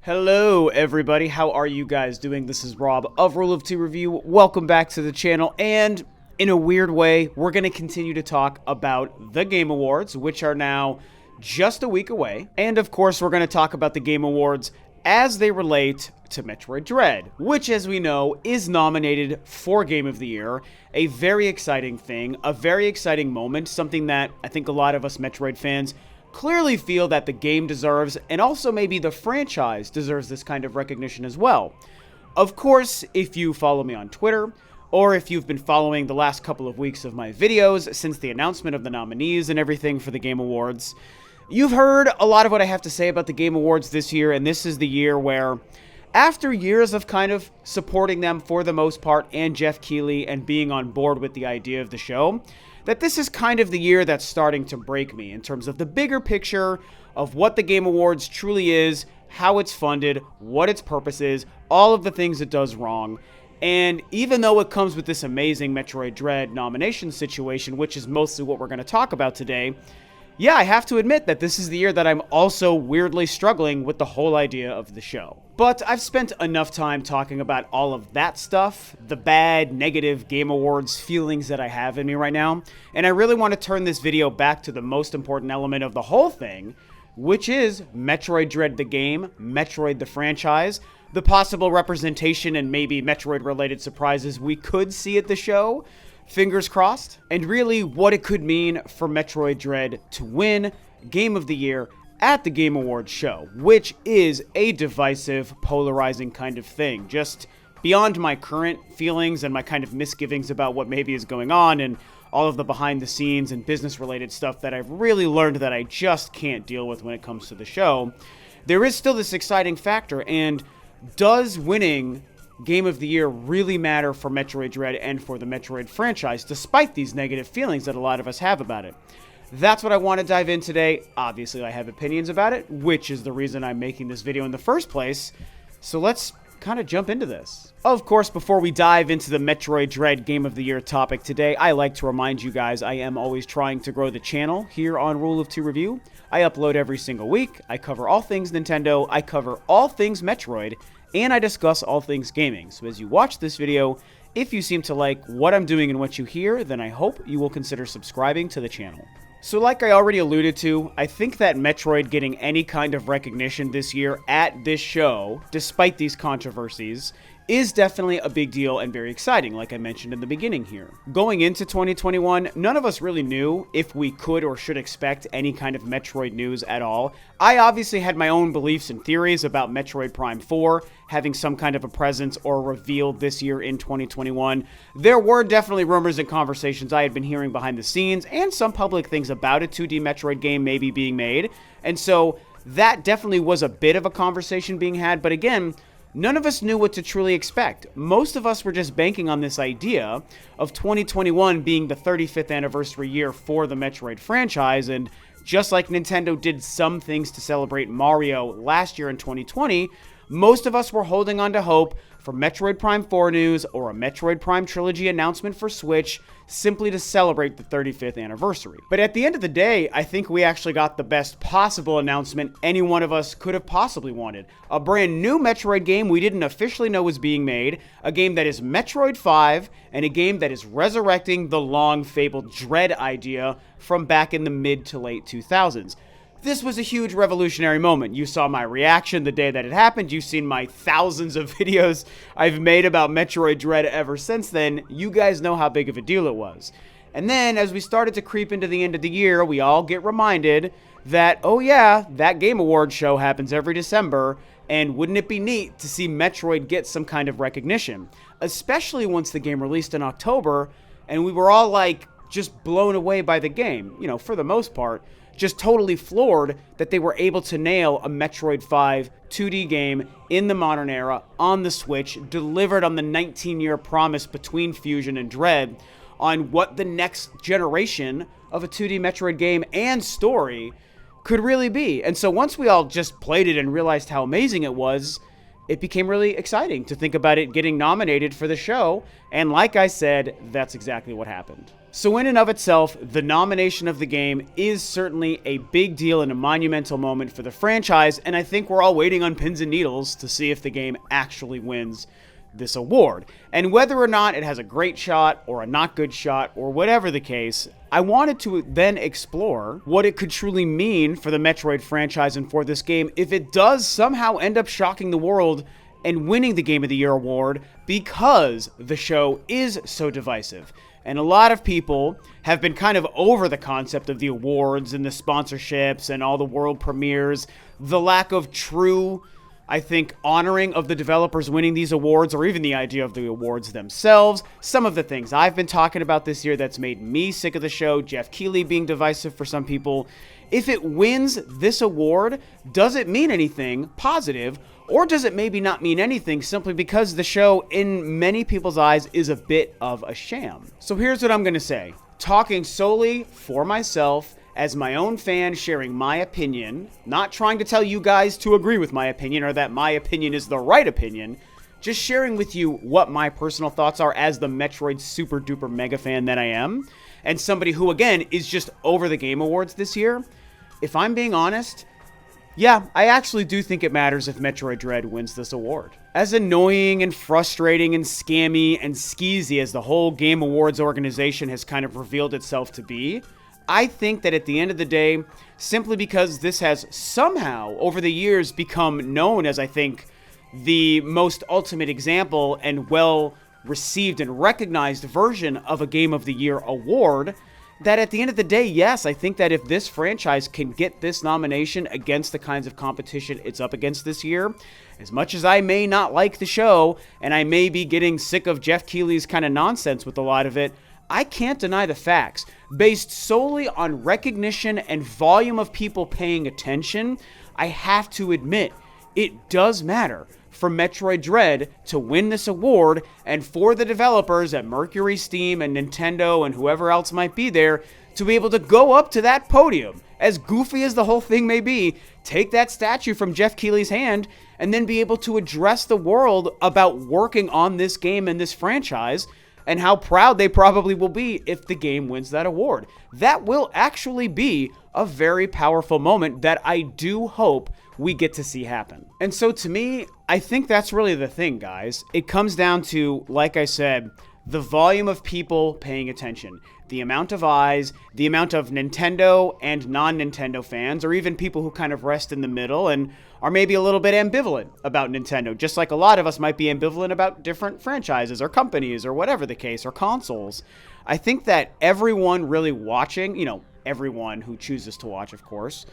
Hello everybody, how are you guys doing? This is Rob of Rule of Two Review. Welcome back to the channel, and in a weird way, we're going to continue to talk about the Game Awards, which are now just a week away. And of course, we're going to talk about the Game Awards as they relate to Metroid Dread, which, as we know, is nominated for Game of the Year. A very exciting thing, a very exciting moment, something that I think a lot of us Metroid fans clearly feel that the game deserves, and also maybe the franchise deserves this kind of recognition as well. Of course, if you follow me on Twitter, or if you've been following the last couple of weeks of my videos since the announcement of the nominees and everything for the Game Awards, you've heard a lot of what I have to say about the Game Awards this year, and this is the year where, after years of kind of supporting them for the most part, and Jeff Keighley, and being on board with the idea of the show, that this is kind of the year that's starting to break me in terms of the bigger picture of what the Game Awards truly is, how it's funded, what its purpose is, all of the things it does wrong. And even though it comes with this amazing Metroid Dread nomination situation, which is mostly what we're going to talk about today, yeah, I have to admit that this is the year that I'm also weirdly struggling with the whole idea of the show. But I've spent enough time talking about all of that stuff, the bad, negative Game Awards feelings that I have in me right now, and I really want to turn this video back to the most important element of the whole thing, which is Metroid Dread the game, Metroid the franchise, the possible representation and maybe Metroid-related surprises we could see at the show, fingers crossed, and really what it could mean for Metroid Dread to win Game of the Year at the Game Awards show, which is a divisive, polarizing kind of thing. Just beyond my current feelings and my kind of misgivings about what maybe is going on and all of the behind the scenes and business related stuff that I've really learned that I just can't deal with when it comes to the show, there is still this exciting factor. And does winning Game of the Year really matter for Metroid Dread and for the Metroid franchise, despite these negative feelings that a lot of us have about it? That's what I want to dive in today. Obviously, I have opinions about it, which is the reason I'm making this video in the first place. So let's kind of jump into this. Of course, before we dive into the Metroid Dread Game of the Year topic today, I like to remind you guys I am always trying to grow the channel here on Rule of Two Review. I upload every single week. I cover all things Nintendo. I cover all things Metroid. And I discuss all things gaming. So as you watch this video, if you seem to like what I'm doing and what you hear, then I hope you will consider subscribing to the channel. So like I already alluded to, I think that Metroid getting any kind of recognition this year at this show, despite these controversies, is definitely a big deal and very exciting, like I mentioned in the beginning here. Going into 2021, none of us really knew if we could or should expect any kind of Metroid news at all. I obviously had my own beliefs and theories about Metroid Prime 4 having some kind of a presence or reveal this year in 2021. There were definitely rumors and conversations I had been hearing behind the scenes, and some public things about a 2D Metroid game maybe being made, and so that definitely was a bit of a conversation being had, but again, none of us knew what to truly expect. Most of us were just banking on this idea of 2021 being the 35th anniversary year for the Metroid franchise, and just like Nintendo did some things to celebrate Mario last year in 2020, most of us were holding on to hope for Metroid Prime 4 news or a Metroid Prime Trilogy announcement for Switch simply to celebrate the 35th anniversary. But at the end of the day, I think we actually got the best possible announcement any one of us could have possibly wanted. A brand new Metroid game we didn't officially know was being made, a game that is Metroid 5, and a game that is resurrecting the long-fabled Dread idea from back in the mid to late 2000s. This was a huge revolutionary moment. You saw my reaction the day that it happened. You've seen my thousands of videos I've made about Metroid Dread ever since then. You guys know how big of a deal it was. And then, as we started to creep into the end of the year, we all get reminded that, oh yeah, that Game Awards show happens every December, and wouldn't it be neat to see Metroid get some kind of recognition? Especially once the game released in October, and we were all like, just blown away by the game, you know, for the most part. Just totally floored that they were able to nail a Metroid 5 2D game in the modern era on the Switch, delivered on the 19-year promise between Fusion and Dread on what the next generation of a 2D Metroid game and story could really be. And so once we all just played it and realized how amazing it was, it became really exciting to think about it getting nominated for the show. And like I said, that's exactly what happened. So in and of itself, the nomination of the game is certainly a big deal and a monumental moment for the franchise, and I think we're all waiting on pins and needles to see if the game actually wins this award. And whether or not it has a great shot or a not good shot or whatever the case, I wanted to then explore what it could truly mean for the Metroid franchise and for this game if it does somehow end up shocking the world and winning the Game of the Year award, because the show is so divisive. And a lot of people have been kind of over the concept of the awards and the sponsorships and all the world premieres, the lack of true, I think, honoring of the developers winning these awards, or even the idea of the awards themselves. Some of the things I've been talking about this year that's made me sick of the show, Jeff Keighley being divisive for some people. If it wins this award, does it mean anything positive, or does it maybe not mean anything simply because the show, in many people's eyes, is a bit of a sham? So here's what I'm going to say. Talking solely for myself, as my own fan, sharing my opinion, not trying to tell you guys to agree with my opinion or that my opinion is the right opinion, just sharing with you what my personal thoughts are as the Metroid super duper mega fan that I am, and somebody who, again, is just over the Game Awards this year. If I'm being honest, yeah, I actually do think it matters if Metroid Dread wins this award. As annoying and frustrating and scammy and skeezy as the whole Game Awards organization has kind of revealed itself to be, I think that at the end of the day, simply because this has somehow over the years become known as, I think, the most ultimate example and well received and recognized version of a Game of the Year award, that at the end of the day, yes, I think that if this franchise can get this nomination against the kinds of competition it's up against this year, as much as I may not like the show, and I may be getting sick of Jeff Keighley's kind of nonsense with a lot of it, I can't deny the facts. Based solely on recognition and volume of people paying attention, I have to admit, it does matter for Metroid Dread to win this award, and for the developers at Mercury Steam and Nintendo and whoever else might be there to be able to go up to that podium, as goofy as the whole thing may be, take that statue from Jeff Keighley's hand, and then be able to address the world about working on this game and this franchise, and how proud they probably will be if the game wins that award. That will actually be a very powerful moment that I do hope we get to see happen. And so to me, I think that's really the thing, guys. It comes down to, like I said, the volume of people paying attention, the amount of eyes, the amount of Nintendo and non-Nintendo fans, or even people who kind of rest in the middle and are maybe a little bit ambivalent about Nintendo, just like a lot of us might be ambivalent about different franchises or companies or whatever the case, or consoles. I think that everyone really watching, everyone who chooses to watch, of course,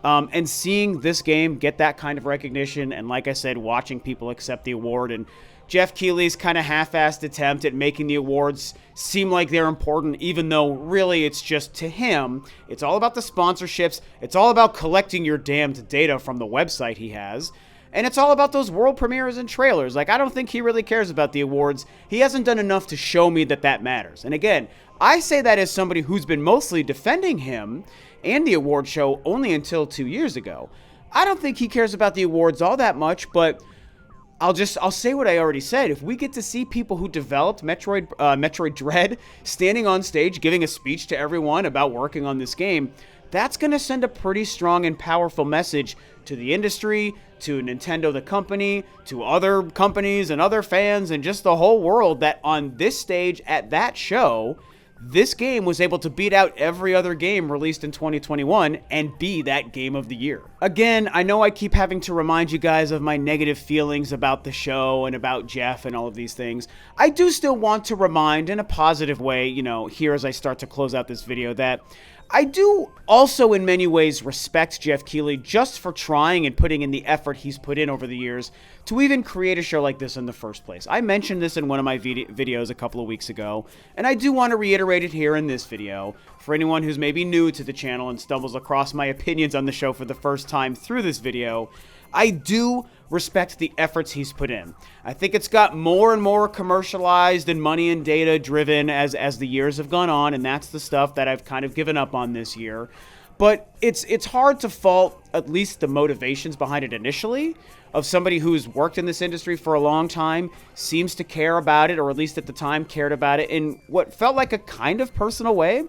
and seeing this game get that kind of recognition, and like I said, watching people accept the award, and Jeff Keighley's kind of half-assed attempt at making the awards seem like they're important, even though really it's just, to him, it's all about the sponsorships, it's all about collecting your damned data from the website he has, and it's all about those world premieres and trailers. Like, I don't think he really cares about the awards. He hasn't done enough to show me that that matters. And again, I say that as somebody who's been mostly defending him and the award show only until 2 years ago. I don't think he cares about the awards all that much, but I'll say what I already said. If we get to see people who developed Metroid Dread standing on stage giving a speech to everyone about working on this game, that's going to send a pretty strong and powerful message to the industry, to Nintendo the company, to other companies and other fans, and just the whole world, that on this stage at that show, this game was able to beat out every other game released in 2021 and be that Game of the Year. Again, I know I keep having to remind you guys of my negative feelings about the show and about Jeff and all of these things. I do still want to remind, in a positive way, here as I start to close out this video, that I do also in many ways respect Jeff Keighley just for trying and putting in the effort he's put in over the years to even create a show like this in the first place. I mentioned this in one of my videos a couple of weeks ago, and I do want to reiterate it here in this video for anyone who's maybe new to the channel and stumbles across my opinions on the show for the first time through this video. I do respect the efforts he's put in. I think it's got more and more commercialized and money and data driven as the years have gone on, and that's the stuff that I've kind of given up on this year. But it's hard to fault at least the motivations behind it initially, of somebody who's worked in this industry for a long time, seems to care about it, or at least at the time cared about it in what felt like a kind of personal way.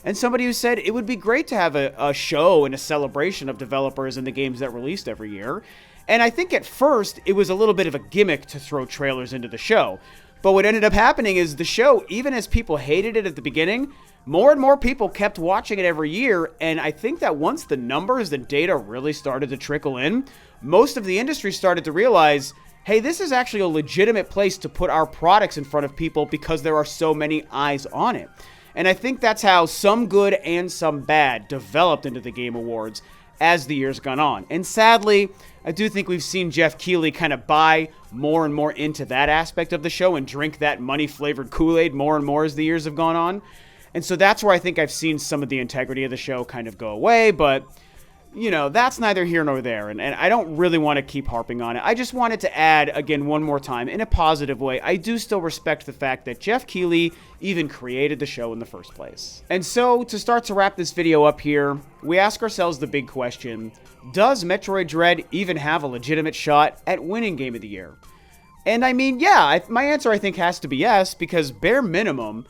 And somebody who said it would be great to have a show and a celebration of developers and the games that released every year. And I think at first it was a little bit of a gimmick to throw trailers into the show. But what ended up happening is the show, even as people hated it at the beginning, more and more people kept watching it every year. And I think that once the numbers and data really started to trickle in, most of the industry started to realize, hey, this is actually a legitimate place to put our products in front of people because there are so many eyes on it. And I think that's how some good and some bad developed into the Game Awards as the years gone on. And sadly, I do think we've seen Jeff Keighley kind of buy more and more into that aspect of the show and drink that money-flavored Kool-Aid more and more as the years have gone on. And so that's where I think I've seen some of the integrity of the show kind of go away, but you know, that's neither here nor there, and I don't really want to keep harping on it. I just wanted to add, again, one more time, in a positive way, I do still respect the fact that Jeff Keighley even created the show in the first place. And so, to start to wrap this video up here, we ask ourselves the big question, does Metroid Dread even have a legitimate shot at winning Game of the Year? And I mean, yeah, my answer I think has to be yes, because bare minimum,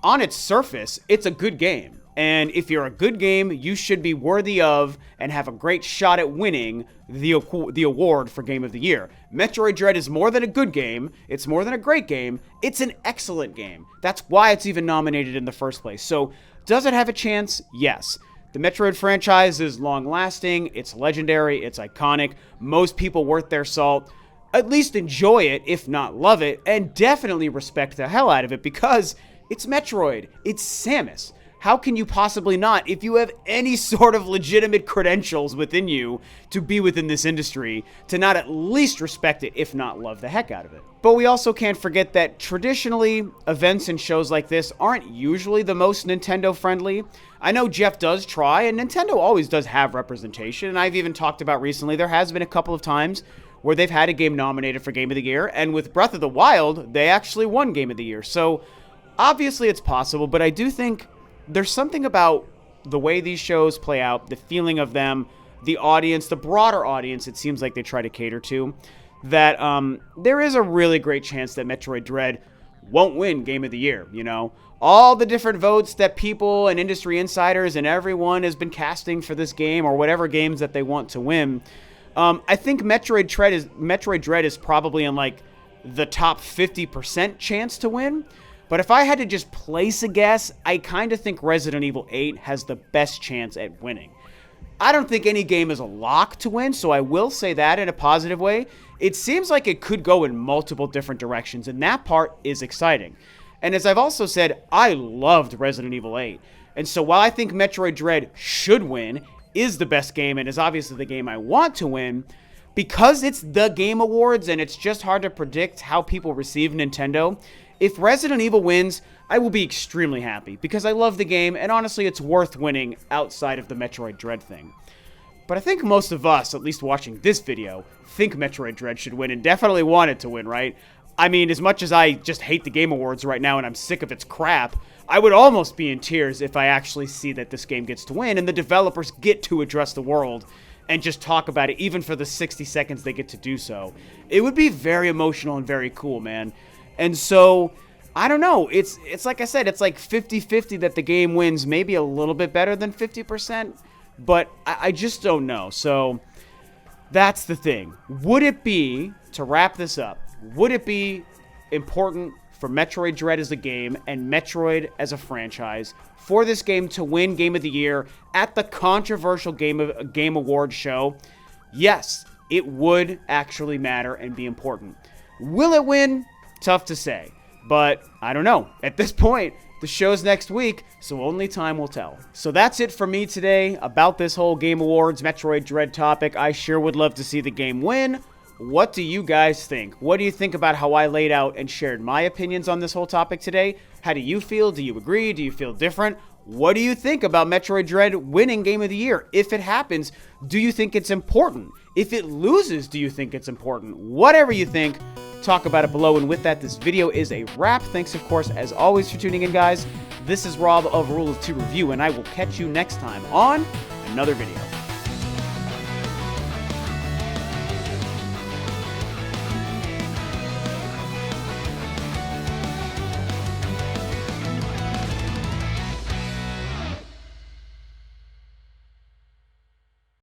on its surface, it's a good game. And if you're a good game, you should be worthy of and have a great shot at winning the award for Game of the Year. Metroid Dread is more than a good game. It's more than a great game. It's an excellent game. That's why it's even nominated in the first place. So, does it have a chance? Yes. The Metroid franchise is long-lasting. It's legendary. It's iconic. Most people worth their salt at least enjoy it, if not love it, and definitely respect the hell out of it because it's Metroid. It's Samus. How can you possibly not, if you have any sort of legitimate credentials within you to be within this industry, to not at least respect it, if not love the heck out of it? But we also can't forget that traditionally, events and shows like this aren't usually the most Nintendo friendly. I know Jeff does try, and Nintendo always does have representation, and I've even talked about recently, there has been a couple of times where they've had a game nominated for Game of the Year, and with Breath of the Wild, they actually won Game of the Year. So, obviously it's possible, but I do think there's something about the way these shows play out, the feeling of them, the audience, the broader audience it seems like they try to cater to, that there is a really great chance that Metroid Dread won't win Game of the Year, you know? All the different votes that people and industry insiders and everyone has been casting for this game or whatever games that they want to win, I think Metroid Dread is probably in like the top 50% chance to win. But if I had to just place a guess, I kind of think Resident Evil 8 has the best chance at winning. I don't think any game is a lock to win, so I will say that in a positive way. It seems like it could go in multiple different directions, and that part is exciting. And as I've also said, I loved Resident Evil 8. And so while I think Metroid Dread should win, is the best game, and is obviously the game I want to win, because it's the Game Awards and it's just hard to predict how people receive Nintendo, if Resident Evil wins, I will be extremely happy because I love the game and honestly it's worth winning outside of the Metroid Dread thing. But I think most of us, at least watching this video, think Metroid Dread should win and definitely want it to win, right? I mean, as much as I just hate the Game Awards right now and I'm sick of its crap, I would almost be in tears if I actually see that this game gets to win and the developers get to address the world and just talk about it even for the 60 seconds they get to do so. It would be very emotional and very cool, man. And so, I don't know, it's like I said, it's like 50-50 that the game wins, maybe a little bit better than 50%, but I just don't know. So, that's the thing. Would it be, to wrap this up, would it be important for Metroid Dread as a game and Metroid as a franchise for this game to win Game of the Year at the controversial Game Award show? Yes, it would actually matter and be important. Will it win? Tough to say, but I don't know. At this point, the show's next week, so only time will tell. So that's it for me today about this whole Game Awards Metroid Dread topic. I sure would love to see the game win. What do you guys think? What do you think about how I laid out and shared my opinions on this whole topic today? How do you feel? Do you agree? Do you feel different? What do you think about Metroid Dread winning Game of the Year? If it happens, do you think it's important? If it loses, do you think it's important? Whatever you think, talk about it below. And with that, this video is a wrap. Thanks, of course, as always, for tuning in, guys. This is Rob of Rule of Two Review, and I will catch you next time on another video.